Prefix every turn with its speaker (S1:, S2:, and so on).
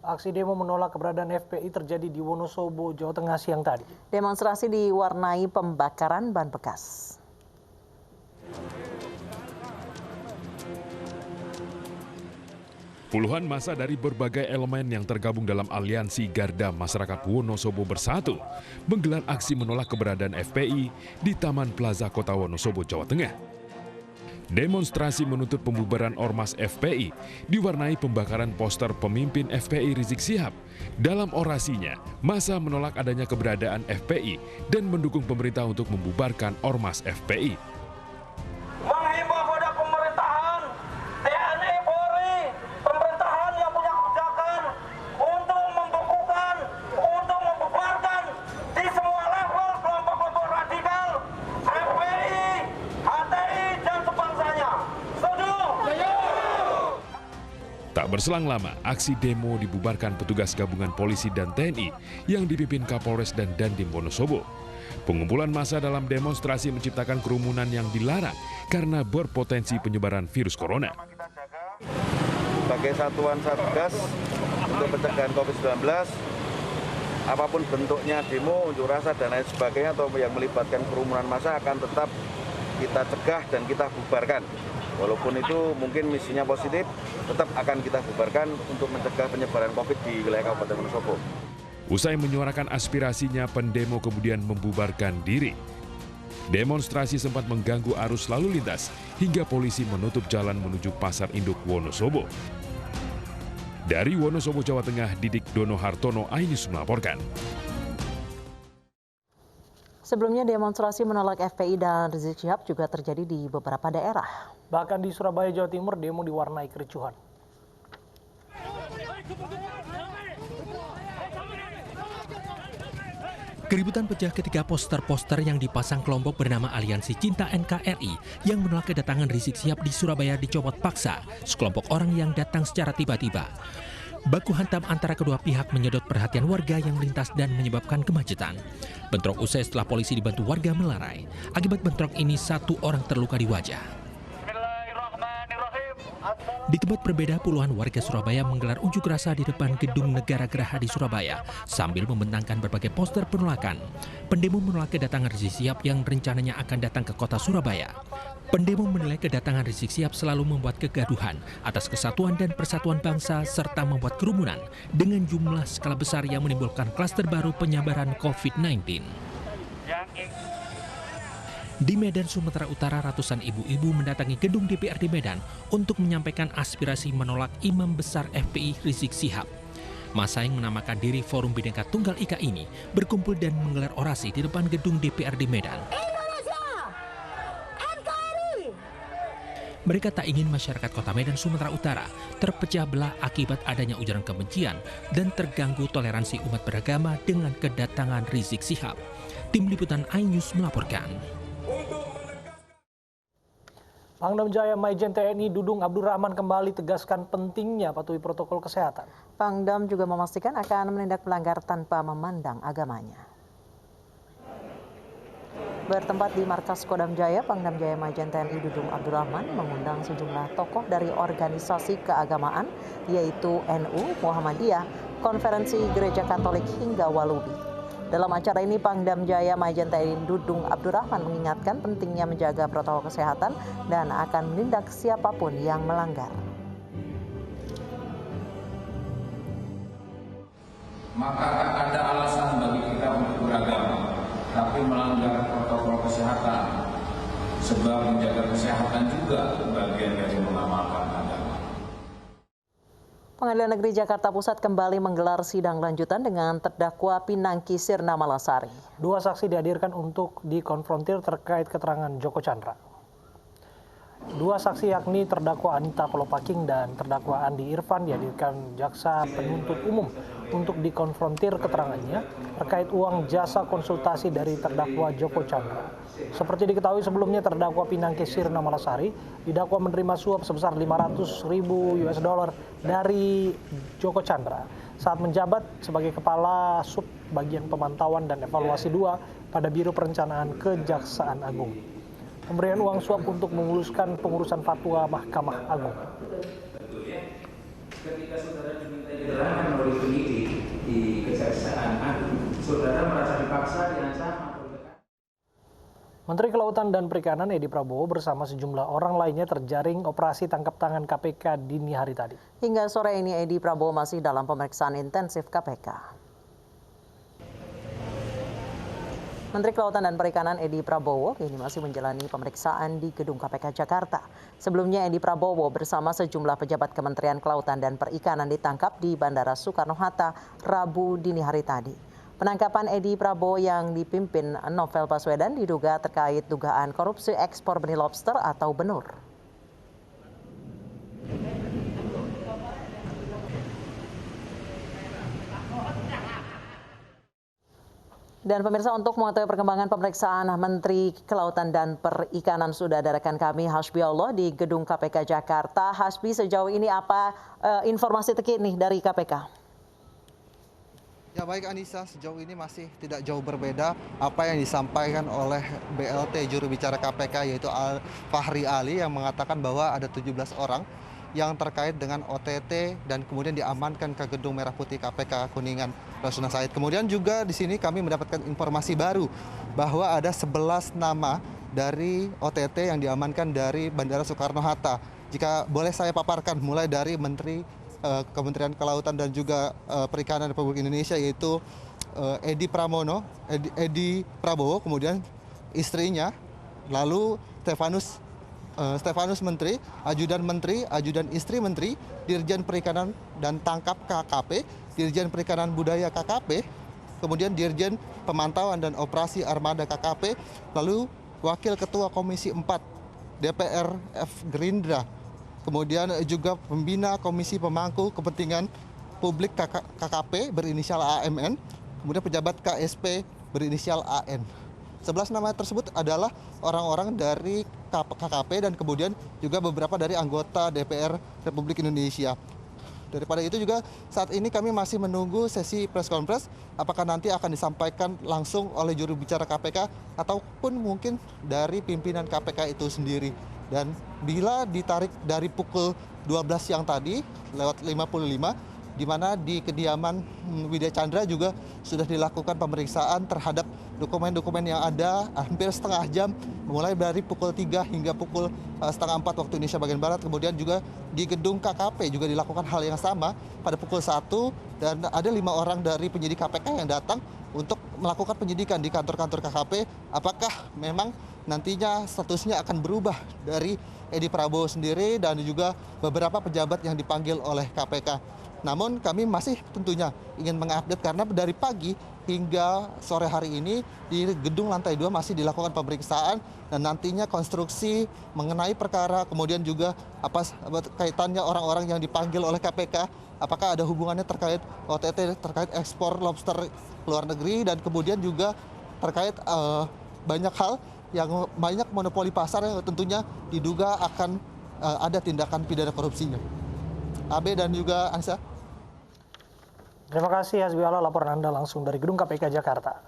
S1: Aksi demo menolak keberadaan FPI terjadi di Wonosobo, Jawa Tengah siang tadi.
S2: Demonstrasi diwarnai pembakaran ban bekas.
S3: Puluhan massa dari berbagai elemen yang tergabung dalam aliansi Garda Masyarakat Wonosobo Bersatu menggelar aksi menolak keberadaan FPI di Taman Plaza Kota Wonosobo, Jawa Tengah. Demonstrasi menuntut pembubaran Ormas FPI diwarnai pembakaran poster pemimpin FPI Rizik Syihab. Dalam orasinya, massa menolak adanya keberadaan FPI dan mendukung pemerintah untuk membubarkan Ormas FPI.
S4: Menghimbau kepada pemerintahan, TNI, Polri, pemerintahan yang punya kebijakan untuk membukukan, untuk membubarkan di semua level kelompok-kelompok radikal, FPI, HTI, dan sebangsanya. Setuju?
S3: Tak berselang lama, aksi demo dibubarkan petugas gabungan polisi dan TNI yang dipimpin Kapolres dan Dandim Wonosobo. Pengumpulan massa dalam demonstrasi menciptakan kerumunan yang dilarang karena berpotensi penyebaran virus corona.
S5: Sebagai satuan Satgas untuk pencegahan COVID-19, apapun bentuknya demo, unjuk rasa dan lain sebagainya atau yang melibatkan kerumunan massa akan tetap kita cegah dan kita bubarkan. Walaupun itu mungkin misinya positif, tetap akan kita bubarkan untuk mencegah penyebaran COVID di wilayah Kabupaten Wonosobo.
S3: Usai menyuarakan aspirasinya, pendemo kemudian membubarkan diri. Demonstrasi sempat mengganggu arus lalu lintas hingga polisi menutup jalan menuju Pasar Induk Wonosobo. Dari Wonosobo, Jawa Tengah, Didik Dono Hartono, iNews melaporkan.
S2: Sebelumnya demonstrasi menolak FPI dan Rizik Syihab juga terjadi di beberapa daerah.
S1: Bahkan di Surabaya, Jawa Timur, demo diwarnai kericuhan.
S6: Keributan pecah ketika poster-poster yang dipasang kelompok bernama Aliansi Cinta NKRI yang menolak kedatangan Rizik Syihab di Surabaya dicopot paksa sekelompok orang yang datang secara tiba-tiba. Baku hantam antara kedua pihak menyedot perhatian warga yang melintas dan menyebabkan kemacetan. Bentrok usai setelah polisi dibantu warga melerai. Akibat bentrok ini, satu orang terluka di wajah. Di tempat berbeda, puluhan warga Surabaya menggelar unjuk rasa di depan Gedung Negara Geraha di Surabaya sambil membentangkan berbagai poster penolakan. Pendemo menolak kedatangan Rizik Syihab yang rencananya akan datang ke kota Surabaya. Pendemo menilai kedatangan Rizik Syihab selalu membuat kegaduhan atas kesatuan dan persatuan bangsa serta membuat kerumunan dengan jumlah skala besar yang menimbulkan klaster baru penyebaran COVID-19. Di Medan, Sumatera Utara, ratusan ibu-ibu mendatangi gedung DPRD Medan untuk menyampaikan aspirasi menolak Imam Besar FPI Rizik Syihab. Massa yang menamakan diri Forum Bhinneka Tunggal Ika ini berkumpul dan menggelar orasi di depan gedung DPRD Medan. Mereka tak ingin masyarakat kota Medan, Sumatera Utara terpecah belah akibat adanya ujaran kebencian dan terganggu toleransi umat beragama dengan kedatangan Rizik Syihab. Tim Liputan iNews melaporkan.
S1: Pangdam Jaya Majen TNI Dudung Abdurrahman kembali tegaskan pentingnya patuhi protokol kesehatan.
S2: Pangdam juga memastikan akan menindak pelanggar tanpa memandang agamanya. Bertempat di markas Kodam Jaya, Pangdam Jaya Majen TNI Dudung Abdurrahman mengundang sejumlah tokoh dari organisasi keagamaan, yaitu NU, Muhammadiyah, Konferensi Gereja Katolik hingga Walubi. Dalam acara ini, Pangdam Jaya Majen TNI Dudung Abdurrahman mengingatkan pentingnya menjaga protokol kesehatan dan akan menindak siapapun yang melanggar.
S7: Maka tak ada alasan bagi kita untuk beragama, tapi melanggar protokol kesehatan. Sebab menjaga kesehatan juga bagian dari mengamalkan agama.
S2: Pengadilan Negeri Jakarta Pusat kembali menggelar sidang lanjutan dengan terdakwa Pinangki Sirna Malasari.
S1: Dua saksi dihadirkan untuk dikonfrontir terkait keterangan Joko Chandra. Dua saksi yakni terdakwa Anita Kolopaking dan terdakwa Andi Irfan dihadirkan jaksa penuntut umum untuk dikonfrontir keterangannya terkait uang jasa konsultasi dari terdakwa Joko Chandra. Seperti diketahui sebelumnya, terdakwa Pinangki Sirna Malasari didakwa menerima suap sebesar 500.000 US dollar dari Joko Chandra saat menjabat sebagai Kepala Sub Bagian Pemantauan dan Evaluasi 2 pada Biro Perencanaan Kejaksaan Agung. Pemberian uang suap untuk memuluskan pengurusan fatwa Mahkamah Agung.
S7: Ketika saudara diminta keterangan oleh
S1: Menteri Kelautan dan Perikanan Edi Prabowo bersama sejumlah orang lainnya terjaring operasi tangkap tangan KPK dini hari tadi.
S2: Hingga sore ini Edi Prabowo masih dalam pemeriksaan intensif KPK. Menteri Kelautan dan Perikanan Edi Prabowo kini masih menjalani pemeriksaan di Gedung KPK Jakarta. Sebelumnya Edi Prabowo bersama sejumlah pejabat Kementerian Kelautan dan Perikanan ditangkap di Bandara Soekarno-Hatta Rabu dini hari tadi. Penangkapan Edi Prabowo yang dipimpin Novel Baswedan diduga terkait dugaan korupsi ekspor benih lobster atau benur. Dan pemirsa, untuk mengetahui perkembangan pemeriksaan Menteri Kelautan dan Perikanan sudah ada rekan kami Hasbi Allah di Gedung KPK Jakarta. Hasbi, sejauh ini apa informasi terkini dari KPK?
S8: Ya baik Anissa, sejauh ini masih tidak jauh berbeda apa yang disampaikan oleh BLT juru bicara KPK yaitu Fahri Ali yang mengatakan bahwa ada 17 orang yang terkait dengan OTT dan kemudian diamankan ke Gedung Merah Putih KPK Kuningan Rasuna Said. Kemudian juga di sini kami mendapatkan informasi baru bahwa ada 11 nama dari OTT yang diamankan dari Bandara Soekarno-Hatta. Jika boleh saya paparkan mulai dari Menteri Kementerian Kelautan dan juga Perikanan Republik Indonesia yaitu Edi Prabowo, kemudian istrinya, lalu Stefanus Menteri, ajudan istri Menteri, Dirjen Perikanan dan Tangkap KKP, Dirjen Perikanan Budaya KKP, kemudian Dirjen Pemantauan dan Operasi Armada KKP, lalu Wakil Ketua Komisi 4 DPR F Gerindra, kemudian juga Pembina Komisi Pemangku Kepentingan Publik KKP berinisial AMN, kemudian pejabat KSP berinisial AN. 11 nama tersebut adalah orang-orang dari KKP dan kemudian juga beberapa dari anggota DPR Republik Indonesia. Daripada itu juga saat ini kami masih menunggu sesi press conference apakah nanti akan disampaikan langsung oleh juru bicara KPK ataupun mungkin dari pimpinan KPK itu sendiri. Dan bila ditarik dari pukul 12 siang tadi lewat 55 di mana di kediaman Widya Chandra juga sudah dilakukan pemeriksaan terhadap dokumen-dokumen yang ada hampir setengah jam mulai dari pukul 3 hingga pukul setengah 4 waktu Indonesia bagian Barat. Kemudian juga di gedung KKP juga dilakukan hal yang sama pada pukul 1 dan ada 5 orang dari penyidik KPK yang datang untuk melakukan penyidikan di kantor-kantor KKP apakah memang nantinya statusnya akan berubah dari Edi Prabowo sendiri dan juga beberapa pejabat yang dipanggil oleh KPK. Namun kami masih tentunya ingin mengupdate karena dari pagi hingga sore hari ini di gedung lantai 2 masih dilakukan pemeriksaan dan nantinya konstruksi mengenai perkara kemudian juga apa kaitannya orang-orang yang dipanggil oleh KPK, apakah ada hubungannya terkait OTT, terkait ekspor lobster ke luar negeri dan kemudian juga terkait banyak hal yang banyak monopoli pasar yang tentunya diduga akan ada tindakan pidana korupsinya. Abe dan juga Ansa.
S1: Terima kasih Hasbi Allah, laporan Anda langsung dari Gedung KPK Jakarta.